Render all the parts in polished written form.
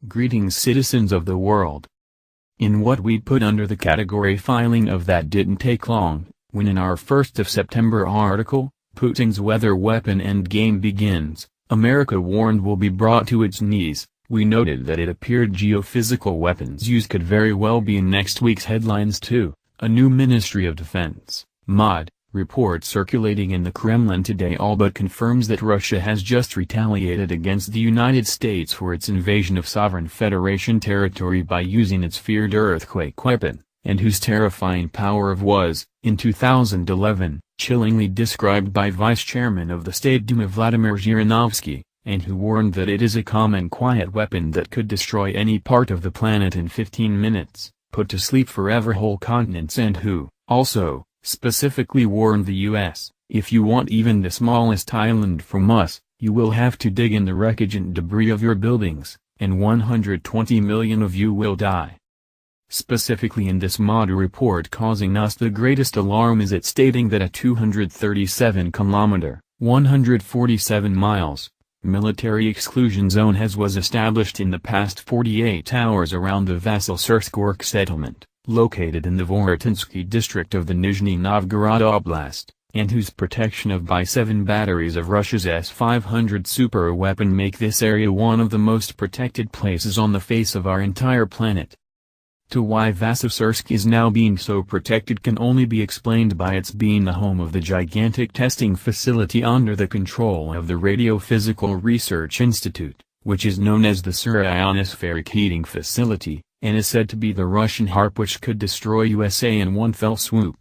Greetings citizens of the world. In what we put under the category filing of that didn't take long, when in our 1st of September article, Putin's weather weapon endgame begins, America warned will be brought to its knees, we noted that it appeared geophysical weapons use could very well be in next week's headlines too. A new Ministry of Defense, MOD, report circulating in the Kremlin today all but confirms that Russia has just retaliated against the United States for its invasion of sovereign Federation territory by using its feared earthquake weapon, and whose terrifying power was, in 2011, chillingly described by Vice Chairman of the State Duma Vladimir Zhirinovsky, and who warned that it is a calm and quiet weapon that could destroy any part of the planet in 15 minutes, put to sleep forever whole continents, and who, also, specifically warned the U.S., if you want even the smallest island from us, you will have to dig in the wreckage and debris of your buildings, and 120 million of you will die. Specifically in this MOD report causing us the greatest alarm is it stating that a 237-kilometer, 147 miles, military exclusion zone was established in the past 48 hours around the Vasil-Sursk work settlement, located in the Vorotinsky district of the Nizhny Novgorod Oblast, and whose protection of by 7 batteries of Russia's S-500 superweapon make this area one of the most protected places on the face of our entire planet. To why Vasil-Sursk is now being so protected can only be explained by its being the home of the gigantic testing facility under the control of the Radiophysical Research Institute, which is known as the Sura Ionospheric Heating Facility, and is said to be the Russian HARP which could destroy USA in one fell swoop.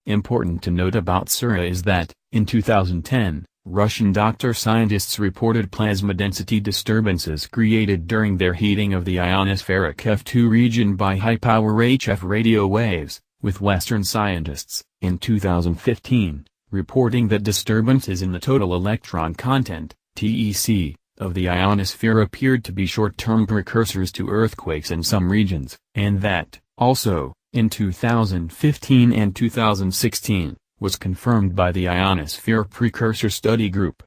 Important to note about Sura is that, in 2010, Russian doctor-scientists reported plasma density disturbances created during their heating of the ionospheric F2 region by high-power HF radio waves, with Western scientists, in 2015, reporting that disturbances in the total electron content, TEC, of the ionosphere appeared to be short-term precursors to earthquakes in some regions, and that, also, in 2015 and 2016, was confirmed by the Ionosphere Precursor Study Group.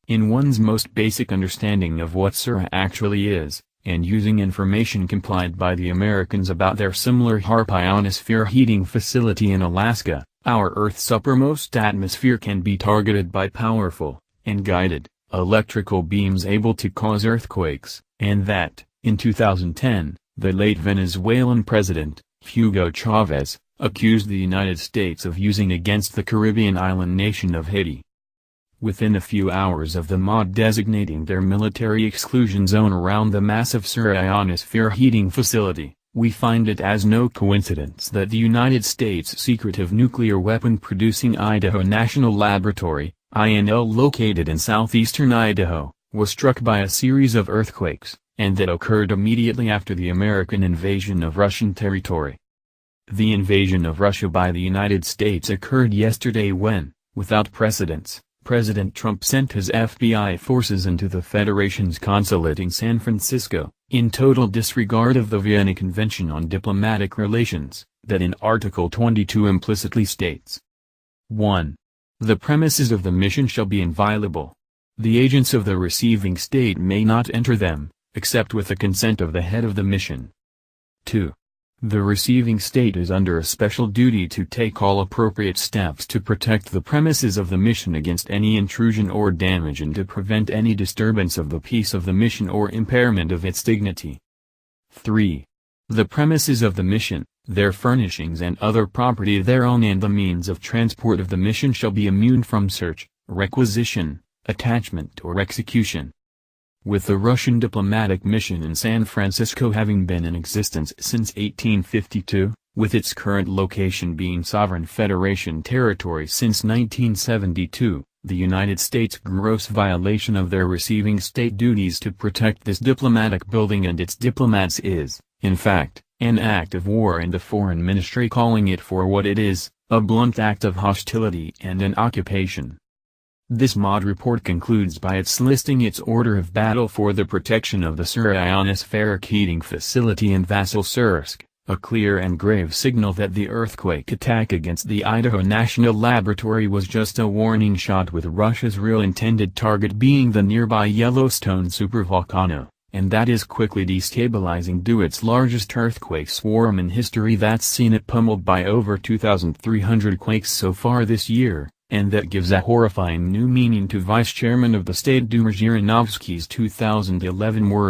In one's most basic understanding of what Sura actually is, and using information complied by the Americans about their similar HARP ionosphere heating facility in Alaska, our Earth's uppermost atmosphere can be targeted by powerful, and guided, electrical beams able to cause earthquakes, and that, in 2010, the late Venezuelan president, Hugo Chavez, accused the United States of using against the Caribbean island nation of Haiti. Within a few hours of the MOD designating their military exclusion zone around the massive Sura ionosphere heating facility, we find it as no coincidence that the United States' secretive nuclear weapon-producing Idaho National Laboratory, INL located in southeastern Idaho, was struck by a series of earthquakes, and that occurred immediately after the American invasion of Russian territory. The invasion of Russia by the United States occurred yesterday when, without precedents, President Trump sent his FBI forces into the Federation's consulate in San Francisco, in total disregard of the Vienna Convention on Diplomatic Relations, that in Article 22 implicitly states. 1. The premises of the mission shall be inviolable. The agents of the receiving state may not enter them, except with the consent of the head of the mission. 2. The receiving state is under a special duty to take all appropriate steps to protect the premises of the mission against any intrusion or damage and to prevent any disturbance of the peace of the mission or impairment of its dignity. 3. The premises of the mission, their furnishings and other property thereon and the means of transport of the mission shall be immune from search, requisition, attachment or execution. With the Russian diplomatic mission in San Francisco having been in existence since 1852, with its current location being Sovereign Federation territory since 1972, the United States' gross violation of their receiving state duties to protect this diplomatic building and its diplomats is, in fact, an act of war, and the Foreign Ministry calling it for what it is, a blunt act of hostility and an occupation. This MOD report concludes by its listing its order of battle for the protection of the Sura ionospheric heating facility in Vasil-Sursk, a clear and grave signal that the earthquake attack against the Idaho National Laboratory was just a warning shot, with Russia's real intended target being the nearby Yellowstone Supervolcano, and that is quickly destabilizing due its largest earthquake swarm in history that's seen it pummeled by over 2,300 quakes so far this year, and that gives a horrifying new meaning to Vice Chairman of the State Duma Zhirinovsky's 2011 words.